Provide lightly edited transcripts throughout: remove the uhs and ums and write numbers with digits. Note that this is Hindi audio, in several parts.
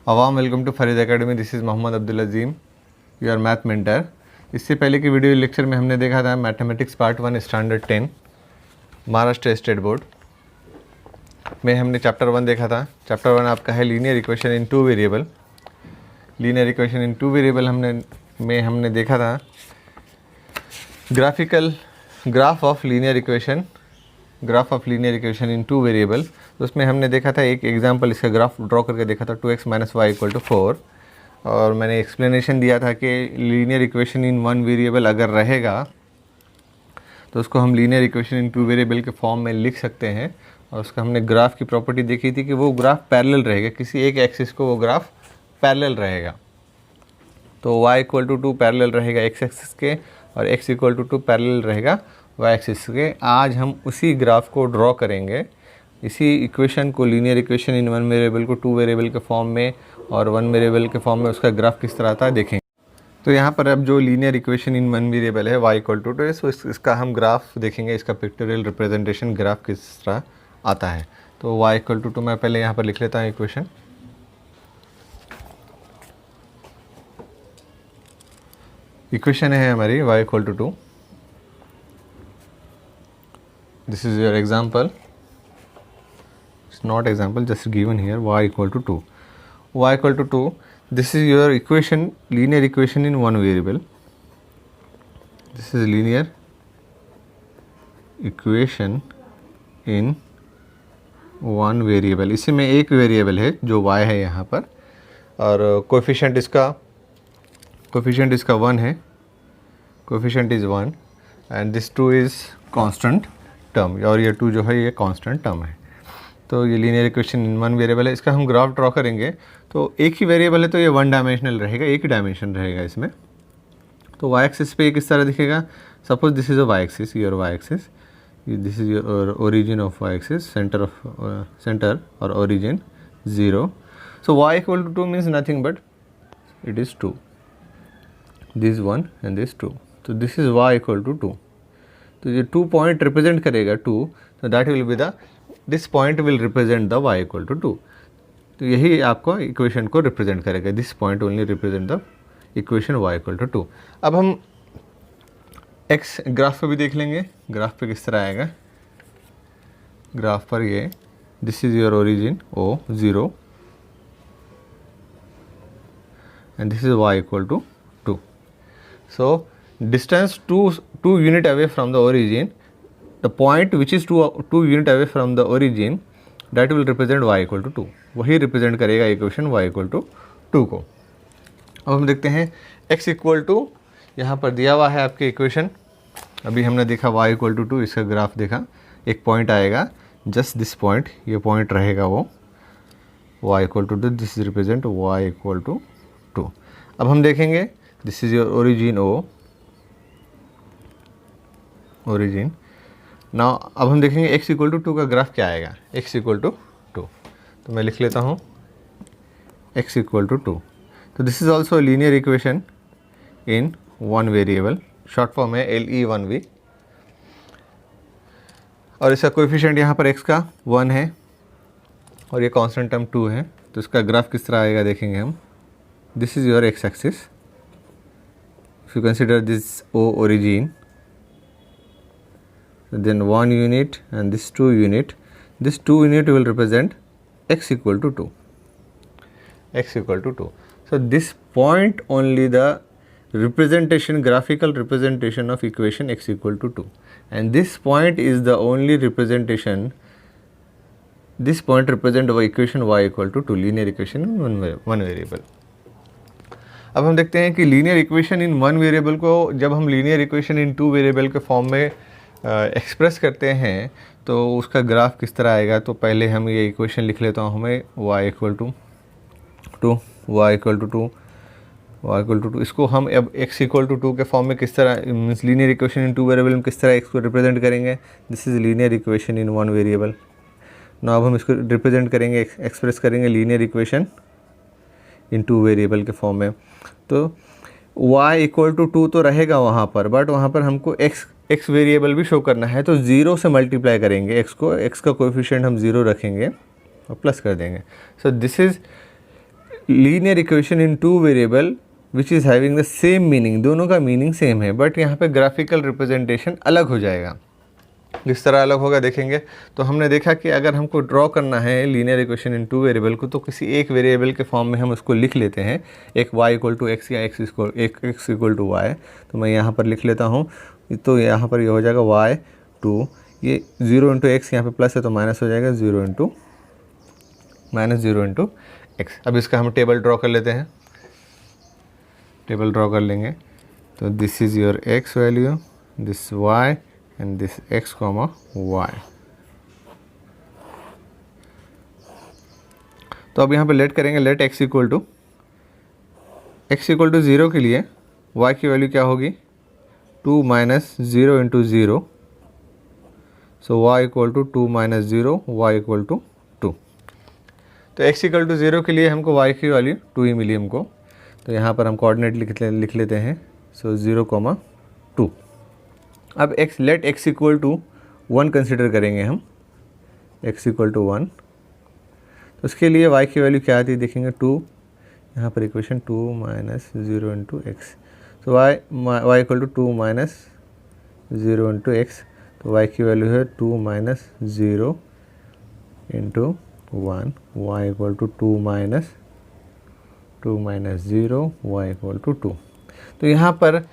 Awam welcome to Farid academy. This is Mohammad Abdul Azim, your math mentor. इससे पहले की वीडियो लेक्चर में हमने देखा था mathematics part 1 standard 10 Maharashtra state board में हमने चैप्टर 1 देखा था। चैप्टर 1 आपका है linear equation in two variable. Linear equation in two variable हमने देखा था graph of linear equation in two variable. तो उसमें हमने देखा था एक एग्जांपल, इसका ग्राफ ड्रॉ करके देखा था 2x - y = 4, और मैंने एक्सप्लेनेशन दिया था कि linear equation in one variable अगर रहेगा तो उसको हम linear equation in two variable के फॉर्म में लिख सकते हैं। और उसका हमने ग्राफ की प्रॉपर्टी देखी थी कि वो ग्राफ पैरेलल रहेगा, किसी एक एक्सिस को वो ग्राफ पैरेलल रहेगा। तो y = 2 पैरेलल रहेगा x एक्सिस के और x = 2 पैरेलल रहेगा y एक्सिस के। आज हम उसी ग्राफ को ड्रॉ करेंगे, इसी इक्वेशन को, linear equation in one variable को टू वेरिएबल के फॉर्म में और वन वेरिएबल के फॉर्म में उसका ग्राफ किस तरह आता है देखेंगे। तो यहाँ पर अब जो linear equation in one variable है y = 2, तो इसका हम ग्राफ देखेंगे, इसका पिक्टोरियल रिप्रेजेंटेशन ग्राफ किस तरह आता है। तो y = 2 मैं पहले यहाँ पर लिख लेता हूँ इक्वेशन। इक्वेशन है हमारी y = 2। This is your example, it's not example, just given here y = 2। y = 2, this is your equation, linear equation in one variable. This is linear equation in one variable। इसी में एक वेरिएबल है जो y है यहाँ पर, और कोफिशिएंट इसका 1 है, coefficient is 1 and this 2 is constant term, और ये 2 जो है ये कांस्टेंट टर्म है। तो ये linear equation in one variable है। इसका हम ग्राफ ड्रॉ करेंगे तो एक ही वेरिएबल है तो ये वन डायमेंशनल रहेगा, एक ही डायमेंशन रहेगा इसमें। तो वाई एक्सिस पे किस तरह दिखेगा, suppose this is a y axis, your y axis, this is your origin of y axis, centre और origin 0। So y = 2 means nothing but it is 2, this 1 and this 2। तो दिस इज़ y = 2। तो ये 2 पॉइंट रिप्रेजेंट करेगा 2, तो that will be the, this point will represent the y = 2। तो यही आपको इक्वेशन को रिप्रेजेंट करेगा, this point only represent the equation y = 2। अब हम x ग्राफ पे भी देख लेंगे, ग्राफ पे किस तरह आएगा। ग्राफ पर ये this is your origin o 0 and this is y = 2। So distance 2 unit away from the origin, the point which is 2 unit away from the origin, that will represent y = 2। वही रिप्रेजेंट करेगा इक्वेशन y = 2 को। अब हम देखते हैं x = यहाँ पर दिया हुआ है आपके इक्वेशन। अभी हमने देखा y = 2, इसका ग्राफ देखा, एक पॉइंट आएगा, जस्ट दिस पॉइंट, ये पॉइंट रहेगा वो y = 2, दिस रिप्रेजेंट y = 2। अब हम देखेंगे this is your origin o, origin. Now अब हम देखेंगे x = 2 का ग्राफ क्या आएगा, x = 2। तो मैं लिख लेता हूँ x = 2। तो this is also linear equation in one variable, short form है LE1V, और इसका कोएफिशिएंट यहाँ पर x का 1 है और ये कांस्टेंट टर्म 2 है। तो इसका ग्राफ किस तरह आएगा देखेंगे हम। This is your x axis, if you consider this O origin, then 1 unit and this 2 unit, this 2 unit will represent x = 2, x = 2। so this point only the representation, graphical representation of equation x = 2, and this point is the only representation, this point represent our equation y = 2, linear equation in one variable। अब हम देखते हैं कि linear equation in one variable को जब हम linear equation in two variable के फॉर्म में एक्सप्रेस करते हैं तो उसका ग्राफ किस तरह आएगा। तो पहले हम ये इक्वेशन लिख लेता हूँ, हमें y = 2, इसको हम अब x = 2 के फॉर्म में किस तरह, means linear equation in two variable में किस तरह x को रिप्रेजेंट करेंगे। This is linear equation in one variable. ना अब हम इसको रिप्रेजेंट करेंगे, एक्सप्रेस करेंगे linear equation in two variable के फॉर्म में। तो y = 2 तो रहेगा वहाँ पर, बट वहाँ पर हमको x वेरिएबल भी शो करना है, तो 0 से मल्टीप्लाई करेंगे x को, x का कोएफिशिएंट हम 0 रखेंगे और प्लस कर देंगे। सो this is linear equation in two variable which is having the same meaning, दोनों का मीनिंग सेम है, बट यहाँ पे ग्राफिकल रिप्रेजेंटेशन अलग हो जाएगा। किस तरह अलग होगा देखेंगे। तो हमने देखा कि अगर हमको ड्रॉ करना है linear equation in two variable को, तो किसी एक वेरिएबल के फॉर्म में हम उसको लिख लेते हैं, एक y इक्वल टू एक्स या x इक्वल टू वाई। तो मैं यहाँ पर लिख लेता हूँ, तो यहाँ पर ये हो जाएगा y टू, ये 0 इंटू एक्स, यहाँ पर प्लस है तो माइनस हो जाएगा, 0 इंटू एक्स। अब इसका हम टेबल ड्रॉ कर लेते हैं, टेबल ड्रॉ कर लेंगे। तो this is your x value, this y and this x comma y। तो अब यहाँ पे लेट करेंगे, लेट x इक्वल टू 0 के लिए y की वैल्यू क्या होगी, 2 minus 0 into 0, so y equal to 2 minus 0, y equal to 2। तो x इक्वल टू 0 के लिए हमको y की वैल्यू 2 ही मिली हमको। तो यहाँ पर हम कोऑर्डिनेट लिख लेते हैं, सो 0,2। अब x let x equal to 1 consider करेंगे हम, x इक्वल टू 1। तो उसके लिए y की वैल्यू क्या आती है देखेंगे, 2, यहाँ पर इक्वेशन 2 माइनस 0 इंटू एक्स। तो y equal to 2 minus 0 into x. तो y की वैल्यू है 2 minus 0 into 1, y equal to 2 minus 0, y equal to 2। तो यहाँ पर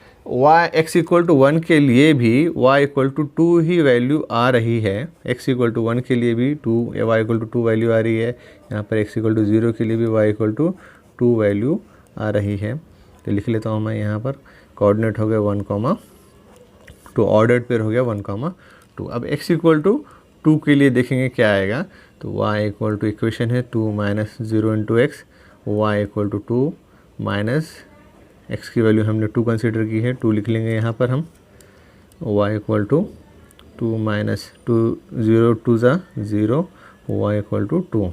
x इक्वल टू 1 के लिए भी y इक्वल टू 2 ही वैल्यू आ रही है, x इक्वल टू 1 के लिए भी y इक्वल टू 2 वैल्यू आ रही है, यहाँ पर x इक्वल टू 0 के लिए भी y इक्वल टू 2 वैल्यू आ रही है। तो लिख लेता हूँ मैं, यहाँ पर कोऑर्डिनेट हो गया 1,2, ऑर्डर्ड पेयर हो गया 1,2। अब x इक्वल टू 2 के लिए देखेंगे क्या आएगा। तो y इक्वल टू इक्वेशन है 2 minus 0 into x, y equal to 2 minus x की वैल्यू हमने 2 कंसीडर की है, 2 लिख लेंगे यहाँ पर हम, y इक्वल टू 2 माइनस 2, 0 2 ज़ा 0, y इक्वल टू 2।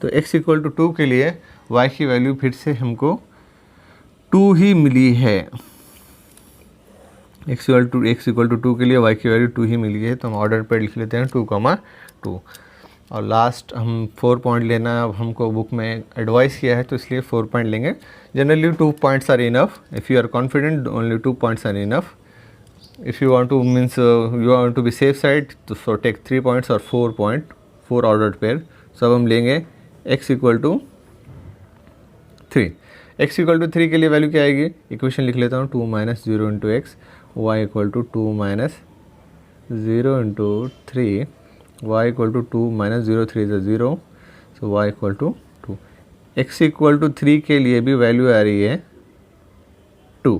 तो x इक्वल टू 2 के लिए y की वैल्यू फिर से हमको 2 ही मिली है, x इक्वल टू 2 के लिए y की वैल्यू 2 ही मिली है। तो हम ऑर्डर पर लिख लेते हैं 2,2। और लास्ट हम 4 पॉइंट लेना, अब हमको बुक में एडवाइस किया है तो इसलिए 4 पॉइंट लेंगे। Generally 2 points are enough, if you are confident only 2 points are enough. If you want to means you want to be safe side, तो सो टेक 3 पॉइंट्स और 4 पॉइंट, 4 ऑर्डर्ड पेयर। सो अब हम लेंगे x equal to 3। x equal to 3 के लिए वैल्यू क्या आएगी, इक्वेशन लिख लेता हूँ, 2 minus 0 into x, y equal to 2 minus 0 into 3, y equal to 2 minus 0, 3 is 0, so y equal to 2। x equal to 3 के लिए भी वैल्यू आ रही है 2।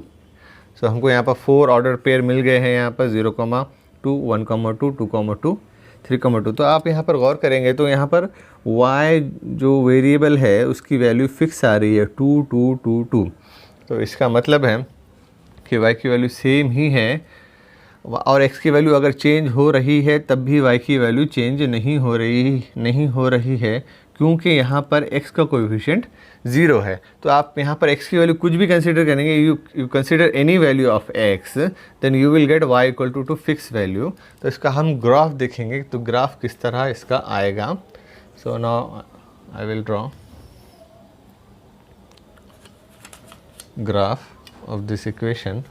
सो हमको यहाँ पर 4 ऑर्डर पेयर मिल गए हैं, यहाँ पर 0,2, 1,2, 2,2, 3,2। तो आप यहाँ पर गौर करेंगे तो यहाँ पर y जो वेरिएबल है उसकी वैल्यू फिक्स आ रही है 2, 2, 2, 2। तो इसका मतलब है कि y की वैल्यू सेम ही है, और x की वैल्यू अगर चेंज हो रही है तब भी y की वैल्यू चेंज नहीं हो रही है, क्योंकि यहाँ पर x का कोएफिशिएंट 0 है। तो आप यहाँ पर x की वैल्यू कुछ भी कंसीडर करेंगे, you consider any value of x, then you will get y equal to fix value. तो इसका हम ग्राफ देखेंगे, तो ग्राफ किस तरह इसका आएगा। सो now I will draw graph of this equation.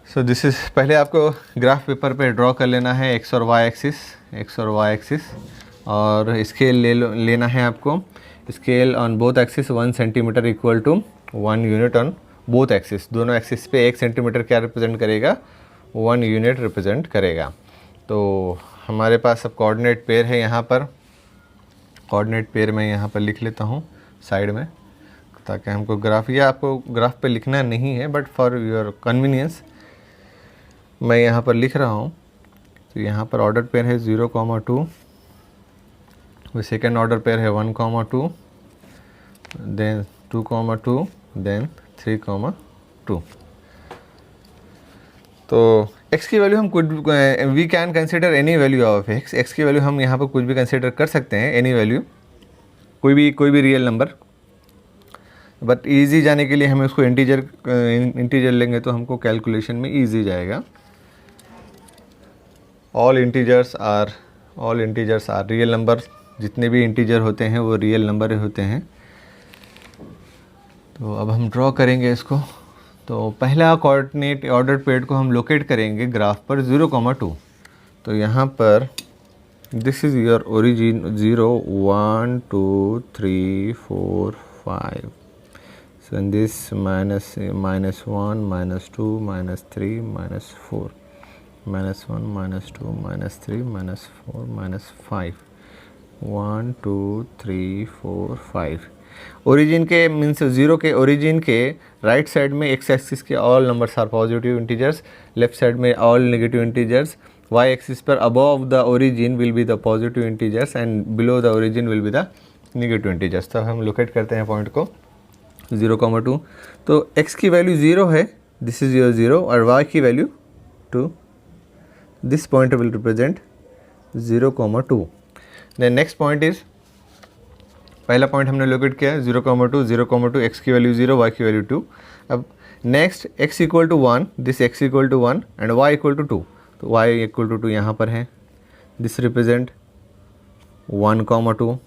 So this is, पहले आपको ग्राफ पेपर पे ड्रॉ कर लेना है x और y एक्सिस, और स्केल लेना है आपको। Scale on both axis 1 centimetre equal to 1 unit on both axis. दोनों एक्सिस पे 1 सेंटीमीटर क्या रिप्रेजेंट करेगा, 1 यूनिट रिप्रेजेंट करेगा। तो हमारे पास अब कोऑर्डिनेट पेयर है, यहाँ पर कोऑर्डिनेट पेयर मैं यहाँ पर लिख लेता हूँ साइड में, ताकि हमको ग्राफ, या आपको ग्राफ पे लिखना नहीं है बट फॉर योर कन्वीनियंस मैं यहाँ पर लिख रहा हूँ। तो यहाँ पर ऑर्डर पेयर है 0,2, सेकेंड ऑर्डर पेयर है 1,2, देन 2,2, देन 3,2। तो x की वैल्यू हम कुछ, we can consider any value of x की वैल्यू हम यहाँ पर कुछ भी कंसिडर कर सकते हैं, एनी वैल्यू, कोई भी रियल नंबर। बट इजी जाने के लिए हमें उसको इंटीजर लेंगे तो हमको कैलकुलेशन में इजी जाएगा। All integers are real number, जितने भी इंटीजर होते हैं वो रियल नंबर होते हैं। तो अब हम ड्रॉ करेंगे इसको। तो पहला कोऑर्डिनेट ऑर्डर पेड को हम लोकेट करेंगे ग्राफ पर 0,2। तो यहाँ पर this is your origin 0 1 2 3 4 5। So in this minus 1 minus 2 minus 3 minus 4 minus 1 minus 2 minus 3 minus 4 minus 5 1 2 3 4 5। Origin के मीन्स 0 के ओरिजिन के राइट साइड में एक्स एक्सिस के all numbers are positive integers, left side में all negative integers. Y axis पर above the origin will be the positive integers and below the origin will be the negative integers. तो हम लोकेट करते हैं पॉइंट को 0,2। तो x की वैल्यू 0 है, दिस इज योर 0, और y की value 2। This point will represent 0,2। Then next point is, पहला पॉइंट हमने लोकेट किया 0,2 x की वैल्यू 0, y की वैल्यू 2। अब next x equal to 1, this x equal to 1 and y equal to 2। तो y इक्वल टू 2 यहाँ पर है, this represent 1,2।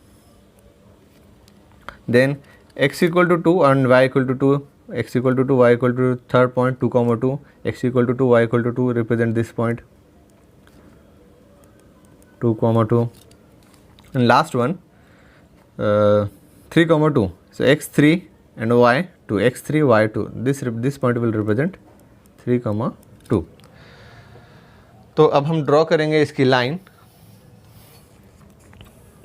Then x equal to 2 and y equal to 2, x equal to 2, y equal to third point 2,2, x equal to 2, y equal to 2 represent this point 2,2 and last one 3,2। so x3 and y2, x3 y2, this point will represent 3,2। तो अब हम ड्रॉ करेंगे इसकी लाइन।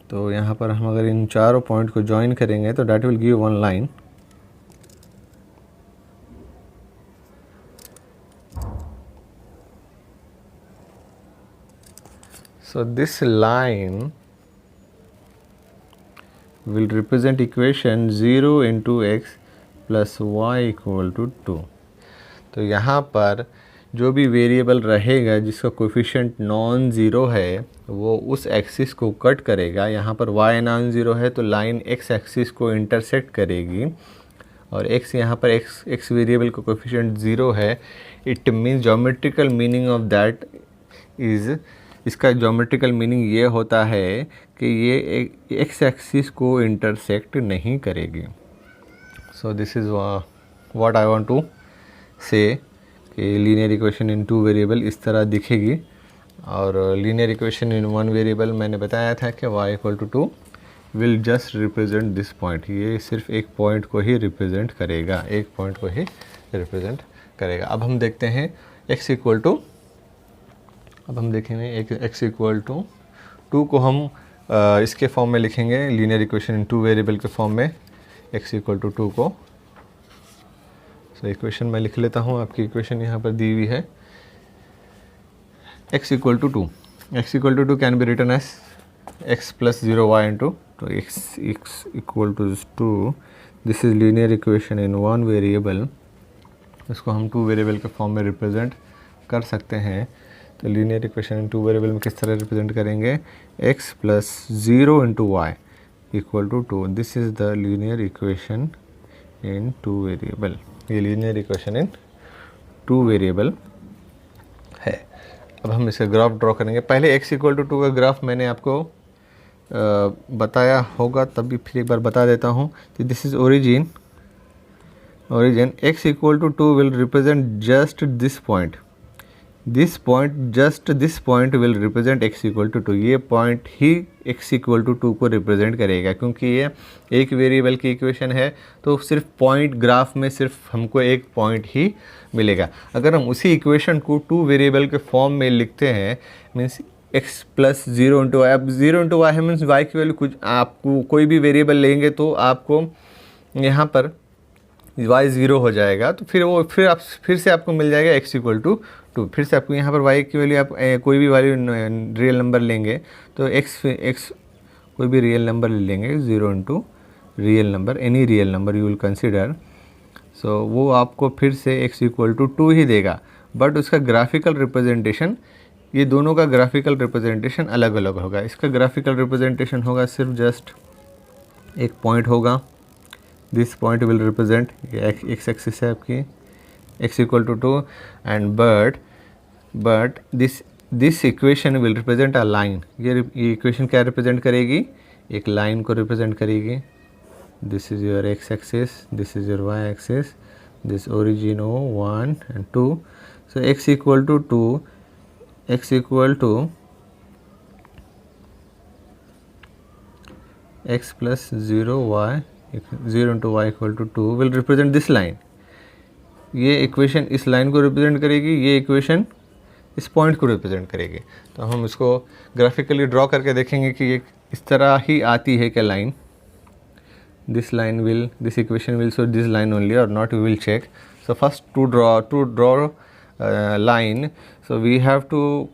तो यहाँ पर हम अगर इन चारों पॉइंट को ज्वाइन करेंगे तो that will give one line। so this line will represent equation 0 into x plus y equal to 2। तो यहाँ पर जो भी वेरिएबल रहेगा जिसका कोफिशिएंट नॉन ज़ीरो है वो उस एक्सिस को कट करेगा। यहाँ पर y नॉन ज़ीरो है तो लाइन x एक्सिस को इंटरसेक्ट करेगी, और x यहाँ पर x वेरिएबल का कोफिशिएंट 0 है। It means geometrical meaning of that is, इसका ज्योमेट्रिकल मीनिंग ये होता है कि ये एक्स एक्सिस को इंटरसेक्ट नहीं करेगी। So this is what I want to say कि linear equation in two variable इस तरह दिखेगी, और linear equation in one variable मैंने बताया था कि y equal to 2 will just represent this point. ये सिर्फ एक पॉइंट को ही रिप्रेजेंट करेगा, एक पॉइंट को ही रिप्रेजेंट करेगा। अब हम देखते हैं x इक्वल टू, अब हम देखेंगे एक x इक्वल टू 2 को हम इसके फॉर्म में लिखेंगे, linear equation in two variable के फॉर्म में x इक्वल टू 2 को। सो इक्वेशन मैं लिख लेता हूँ, आपकी इक्वेशन यहाँ पर दी हुई है। x equal to 2, x equal to 2 can be written as x plus 0 y into, तो x equal to 2, this is linear equation in one variable. इसको हम टू वेरिएबल के फॉर्म में रिप्रेजेंट कर सकते हैं। तो linear equation in two variable में किस तरह रिप्रेजेंट करेंगे, x plus 0 into y equal to 2। This is the linear equation in two variable. ये linear equation in two variable है। अब हम इसका ग्राफ ड्रॉ करेंगे। पहले x इक्वल टू 2 का ग्राफ मैंने आपको बताया होगा, तब भी फिर एक बार बता देता हूँ। तो this is origin x equal to 2 will represent just this point, this point, just this point will represent x equal to 2। ये पॉइंट ही x इक्वल टू 2 को रिप्रेजेंट करेगा, क्योंकि ये एक वेरिएबल की इक्वेशन है तो सिर्फ पॉइंट, ग्राफ में सिर्फ हमको एक पॉइंट ही मिलेगा। अगर हम उसी इक्वेशन को टू वेरिएबल के फॉर्म में लिखते हैं, means x plus 0 into y, अब 0 इंटू वाई है मीन्स y की वैल्यू, कुछ आपको कोई भी वेरिएबल लेंगे तो आपको यहाँ पर y 0 हो जाएगा, तो फिर से आपको मिल जाएगा x इक्वल टू 2। फिर से आपको यहाँ पर y की वैल्यू, आप कोई भी वैल्यू रियल नंबर लेंगे तो x कोई भी रियल नंबर ले लेंगे, 0 into real number, any real number you will consider. So वो आपको फिर से x इक्वल टू 2 ही देगा, बट उसका ग्राफिकल रिप्रेजेंटेशन, ये दोनों का ग्राफिकल रिप्रेजेंटेशन अलग अलग होगा। इसका ग्राफिकल रिप्रेजेंटेशन होगा सिर्फ जस्ट एक पॉइंट होगा, this point will represent, x axis है आपकी, x equal to 2 and but this equation will represent a line. ये इक्वेशन क्या रिप्रेजेंट करेगी, एक लाइन को रिप्रेजेंट करेगी. This is your x axis, this is your y axis, this origin O 1 and 2. So x equal to 2, x equal to x plus 0 y 0 into y equal to 2 will represent this line. ये इक्वेशन इस लाइन को रिप्रेजेंट करेगी, ये इक्वेशन इस पॉइंट को रिप्रेजेंट करेगी. तो हम इसको ग्राफिकली ड्रॉ करके देखेंगे कि ये इस तरह ही आती है क्या line. This line will, this equation will show this line only or not, we will check. So first to draw line, so we have to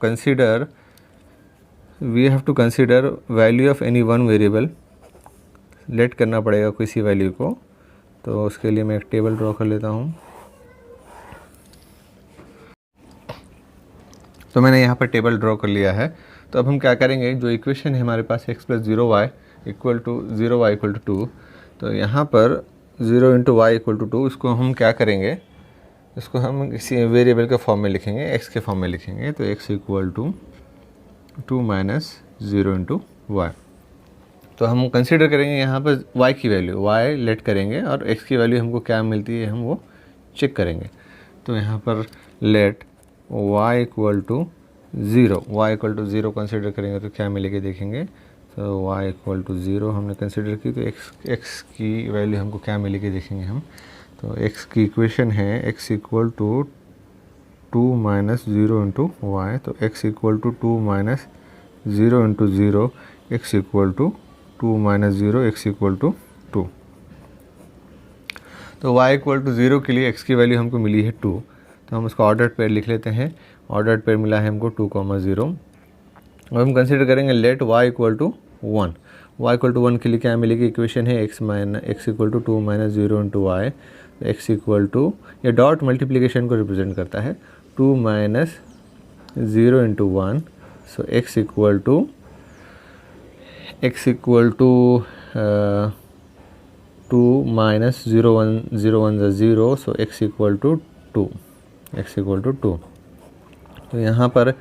consider value of any one variable. Let करना पड़ेगा किसी वैल्यू को. तो उसके लिए मैं एक टेबल ड्रॉ कर लेता हूँ. तो मैंने यहाँ पर टेबल ड्रॉ कर लिया है. तो अब हम क्या करेंगे, जो इक्वेशन है हमारे पास x + 0y equal to 0y equal to 2, तो यहाँ पर 0 × y इक्वल टू 2, इसको हम क्या करेंगे, इसको हम किसी वेरिएबल के फॉर्म में लिखेंगे, x के फॉर्म में लिखेंगे. तो x इक्वल टू 2 - 0 × y. तो हम कंसिडर करेंगे यहाँ पर y की वैल्यू, y लेट करेंगे और x की वैल्यू हमको क्या मिलती है हम वो चेक करेंगे. तो यहाँ पर let y equal to 0 consider करेंगे तो क्या मिलेगी देखेंगे. तो y इक्वल टू 0 हमने कंसिडर की, तो x की वैल्यू हमको क्या मिलेगी देखेंगे हम. तो x की इक्वेशन है x इक्वल टू 2 - 0 × y. तो x equal to 2 - 0 × 0, x equal to 2 - 0, x equal to 2. तो y इक्वल टू 0 के लिए x की वैल्यू हमको मिली है 2. तो हम उसको ऑर्डर्ड पेयर लिख लेते हैं. ऑर्डर्ड पेयर मिला है हमको 2, 0. अब हम कंसिडर करेंगे let y equal to 1. y equal to 1 के लिए क्या मिलेगी, इक्वेशन है x equal to 2 - 0 × y. x equal to, ये डॉट मल्टीप्लिकेशन को रिप्रेजेंट करता है, 2 - 0 × 1. So x equal to 2 - 0 1 0. So x equal to 2. तो यहाँ पर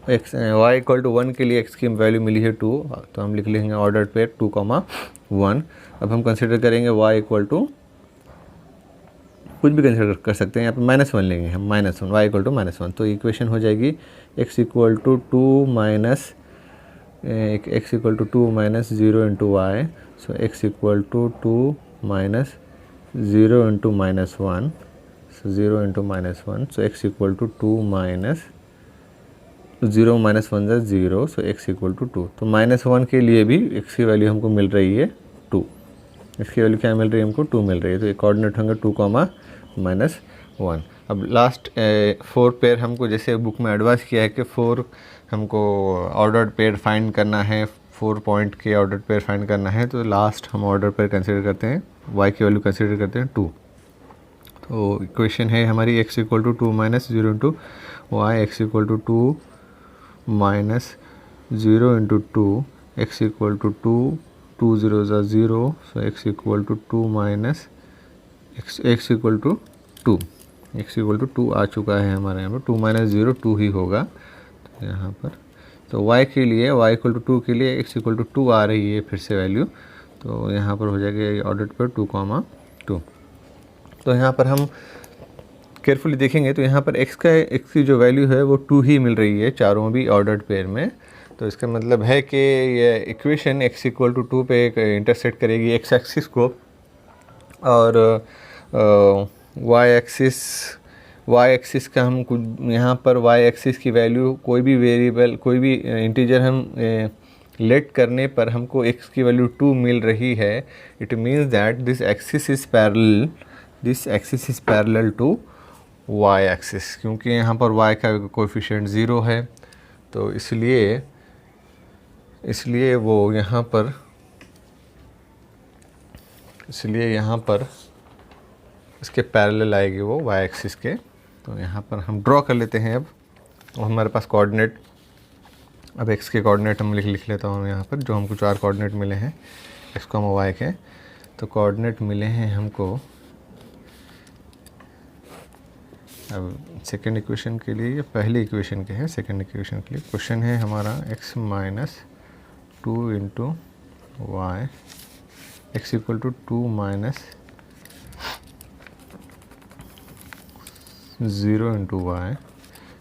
y इक्वल टू 1 के लिए x की वैल्यू मिली है 2. तो हम लिख लेंगे ऑर्डर पेयर 2, 1. अब हम कंसिडर करेंगे y इक्वल टू, कुछ भी कंसिडर कर सकते हैं, यहाँ पे -1 लेंगे हम, -1, y इक्वल टू -1. तो इक्वेशन हो जाएगी x equal to 2 - 0 × y. So x equal to 2 - 0 × -1. So 0 × -1. So x equal to 2 - 0 - 1 = 0. So x equal to 2. तो -1 के लिए भी x की वैल्यू हमको मिल रही है 2. इसकी वैल्यू क्या मिल रही है हमको, 2 मिल रही है. तो एक कोऑर्डिनेट होंगे 2, -1. अब लास्ट 4 पेयर हमको जैसे बुक में एडवाइस किया है कि 4 हमको ऑर्डर्ड पेयर फाइंड करना है, 4 पॉइंट के ऑर्डर्ड पेयर फाइंड करना है. तो लास्ट हम ऑर्डर पेयर कंसिडर करते हैं, y की वैल्यू कंसिडर करते हैं 2. तो इक्वेशन है हमारी x equal to 2 - 0 × y, x equal to 2 - 0 × 2, x equal to 2, 2 0 = 0. So x equal to 2 x equal to 2. x equal to 2 आ चुका है हमारे यहाँ पर, 2 - 0 2 ही होगा. तो यहाँ पर तो y के लिए, y इक्वल टू 2 के लिए x इक्वल टू 2 आ रही है फिर से वैल्यू. तो यहाँ पर हो जाएगा ऑर्डर पर 2, 2. तो यहाँ पर हम केयरफुली देखेंगे तो यहाँ पर x की जो वैल्यू है वो 2 ही मिल रही है चारों भी ऑर्डर्ड पेयर में. तो इसका मतलब है कि ये इक्वेशन x इक्वल टू 2 पे इंटरसेक्ट करेगी x एक्सिस को, और y एक्सिस का हम कुछ यहाँ पर y एक्सिस की वैल्यू, कोई भी वेरिएबल, कोई भी इंटीजर हम लेट करने पर हमको x की वैल्यू 2 मिल रही है. It means that this axis is parallel to y axis, क्योंकि यहाँ पर y का कोएफिशिएंट 0 है. तो इसलिए वो यहाँ पर इसके पैरेलल आएगी वो y एक्सिस के. तो यहाँ पर हम ड्रॉ कर लेते हैं. अब हमारे पास कोऑर्डिनेट, अब x के कोऑर्डिनेट हम लिख लेता हूँ यहाँ पर, जो हमको 4 कोऑर्डिनेट मिले हैं x, y के. तो कोऑर्डिनेट मिले हैं हमको. अब सेकेंड इक्वेशन के लिए, पहली इक्वेशन के हैं, सेकेंड इक्वेशन के लिए क्वेश्चन है हमारा x - 2 × y x equal to 2 minus 0 into y.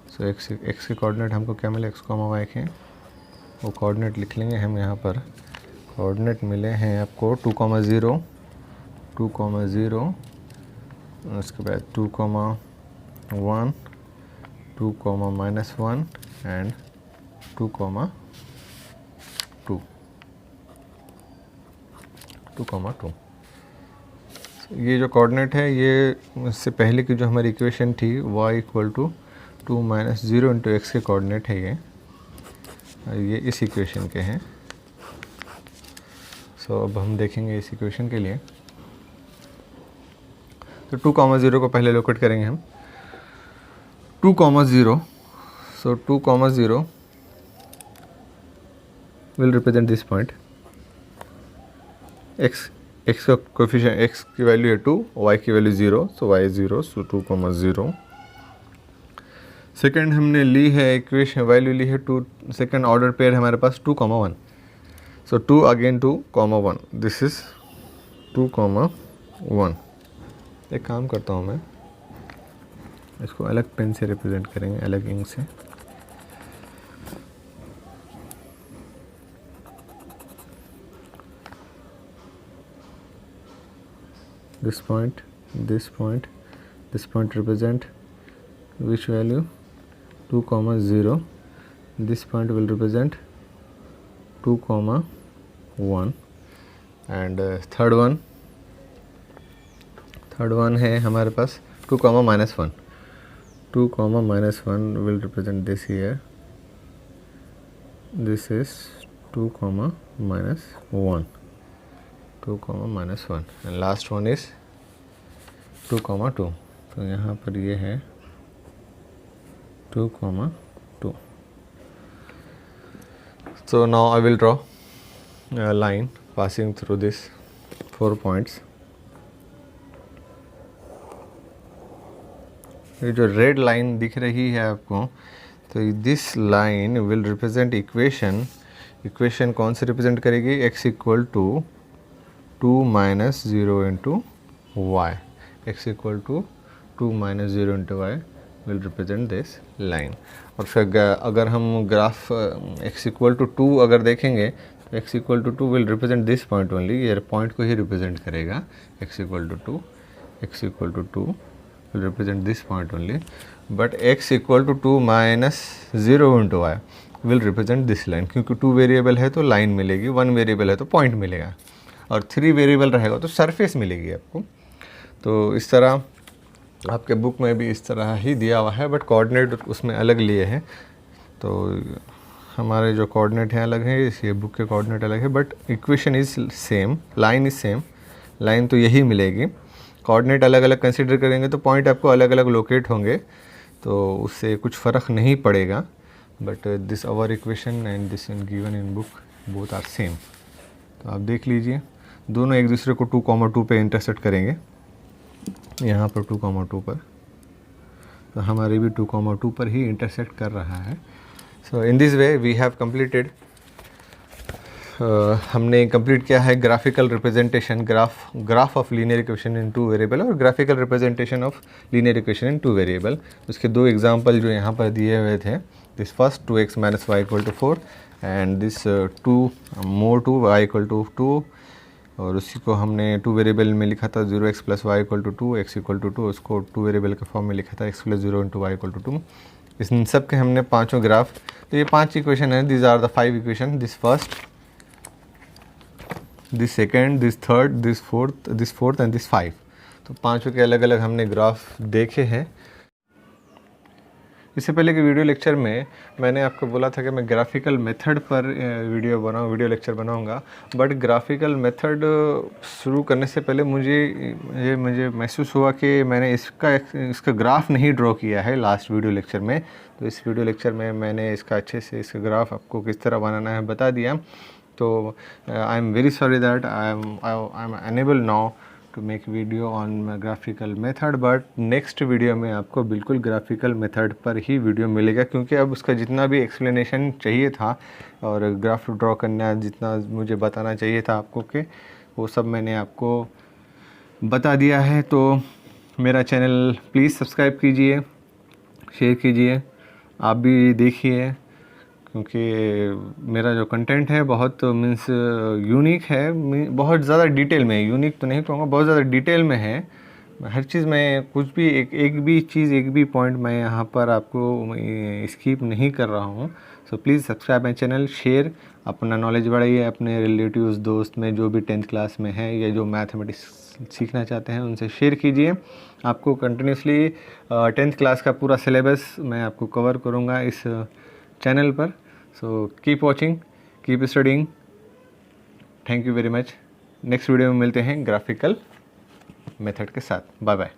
So x के कोऑर्डिनेट हमको क्या मिले, x कॉमा वाई के, वो कोऑर्डिनेट लिख लेंगे हम यहाँ पर। कोऑर्डिनेट मिले हैं आपको 2 कॉमा 0, 2 कॉमा 0, उसके बाद 2 comma 1, 2 comma minus 1 and 2 comma 2, 2 comma 2। ये जो कोऑर्डिनेट है ये इससे पहले की जो हमारी इक्वेशन थी y equal to 2 minus 0 into x के कोऑर्डिनेट है ये इस इक्वेशन के हैं। सो अब हम देखेंगे इस इक्वेशन के लिए। तो 2 कॉमा 0 को पहले लोकेट करेंगे हम। 2 comma 0, so 2 comma 0 will represent this point. X का कोफिशिएंट, एक्स की वैल्यू है 2, वाई की वैल्यू 0, सो वाई 0, सो 2 कॉमा 0। सेकेंड हमने ली है इक्वेशन, वैल्यू ली है 2, सेकेंड ऑर्डर पेयर हमारे पास 2 comma 1, so 2 again 2 comma 1, this is 2 comma 1। एक काम करता हूँ मैं, इसको अलग पेन से रिप्रेजेंट करेंगे, अलग इंक से। This point, this point, this point represent which value, 2 comma 0. This point will represent 2 comma 1 and third one है हमारे पास 2 comma minus 1. 2 comma minus 1 will represent this here. This is 2 comma minus 1. 2 comma minus 1 and last one is 2 comma 2। तो यहाँ पर ये है 2 comma 2। So now I will draw line passing through this 4 points. ये जो रेड लाइन दिख रही है आपको, तो this line will represent equation. Equation कौन से रिप्रेजेंट करेगी, x equal to 2 minus 0 into y. X equal to 2 minus 0 into y will represent this line. और फिर अगर हम ग्राफ x इक्वल टू 2 अगर देखेंगे तो x equal to 2 will represent this point only, ये पॉइंट को ही रिप्रेजेंट करेगा। x equal to 2, x equal to 2 will represent this point only, but x equal to 2 minus 0 into y will represent this line. क्योंकि 2 वेरिएबल है तो लाइन मिलेगी, 1 वेरिएबल है तो पॉइंट मिलेगा, और 3 वेरिएबल रहेगा तो सरफेस मिलेगी आपको। तो इस तरह आपके बुक में भी इस तरह ही दिया हुआ है, बट कोऑर्डिनेट उसमें अलग लिए हैं। तो हमारे जो कोऑर्डिनेट हैं अलग है, इस ये बुक के कोऑर्डिनेट अलग है, but equation is same, line is same, line तो यही मिलेगी। कोऑर्डिनेट अलग अलग कंसिडर करेंगे तो पॉइंट आपको अलग अलग लोकेट होंगे, तो उससे कुछ फ़र्क नहीं पड़ेगा। But this our equation and this in given in book both are same. तो आप देख लीजिए, दोनों एक दूसरे को 2 कॉमा 2 पे इंटरसेक्ट करेंगे, यहाँ पर 2 कॉमा 2 पर, तो हमारे भी 2 कॉमा 2 पर ही इंटरसेक्ट कर रहा है। So in this way we have completed, हमने कंप्लीट किया है graphical representation, graph of linear equation in 2 variable और graphical representation of linear equation in 2 variable. उसके 2 एग्जांपल जो यहाँ पर दिए हुए थे, this first 2x minus y equal to 4 and this 2 more 2 y equal to 2, और उसी को हमने 2 वेरिएबल में लिखा था 0x plus y equal to 2, x equal to 2, उसको 2 वेरिएबल के फॉर्म में लिखा था x plus 0 into y equal to 2। इन सब के हमने पाँचों ग्राफ, तो ये 5 इक्वेशन है, this are the 5 equation, this first, this second, this third, this fourth and this 5। तो पाँचों के अलग अलग हमने ग्राफ देखे हैं। इससे पहले के वीडियो लेक्चर में मैंने आपको बोला था कि मैं ग्राफिकल मेथड पर वीडियो लेक्चर बनाऊंगा, बट ग्राफिकल मेथड शुरू करने से पहले मुझे महसूस हुआ कि मैंने इसका ग्राफ नहीं ड्रॉ किया है लास्ट वीडियो लेक्चर में। तो इस वीडियो लेक्चर में मैंने इसका अच्छे से इसका ग्राफ आपको किस तरह बनाना है बता दिया। तो I am very sorry that I am unable now make video on graphical method, but next video में आपको बिल्कुल ग्राफिकल मेथड पर ही वीडियो मिलेगा, क्योंकि अब उसका जितना भी एक्सप्लेनेशन चाहिए था और ग्राफ ड्रॉ करना जितना मुझे बताना चाहिए था आपको के वो सब मैंने आपको बता दिया है। तो मेरा चैनल प्लीज़ सब्सक्राइब कीजिए, शेयर कीजिए, आप भी देखिए, क्योंकि मेरा जो कंटेंट है बहुत मीन्स यूनिक है, बहुत ज़्यादा डिटेल में, यूनिक तो नहीं कहूँगा, बहुत ज़्यादा डिटेल में है। हर चीज़ में कुछ भी एक भी चीज़, एक भी पॉइंट मैं यहाँ पर आपको स्किप नहीं कर रहा हूँ। So please subscribe my channel, share, अपना नॉलेज बढ़ाइए, अपने रिलेटिव्स दोस्त में जो भी 10th क्लास में है या जो मैथमेटिक्स सीखना चाहते हैं उनसे शेयर कीजिए। आपको कंटिन्यूसली 10th क्लास का पूरा सिलेबस मैं आपको कवर करूँगा इस चैनल पर। So keep watching, keep studying, thank you very much. Next video में मिलते हैं ग्राफिकल मेथड के साथ। Bye bye.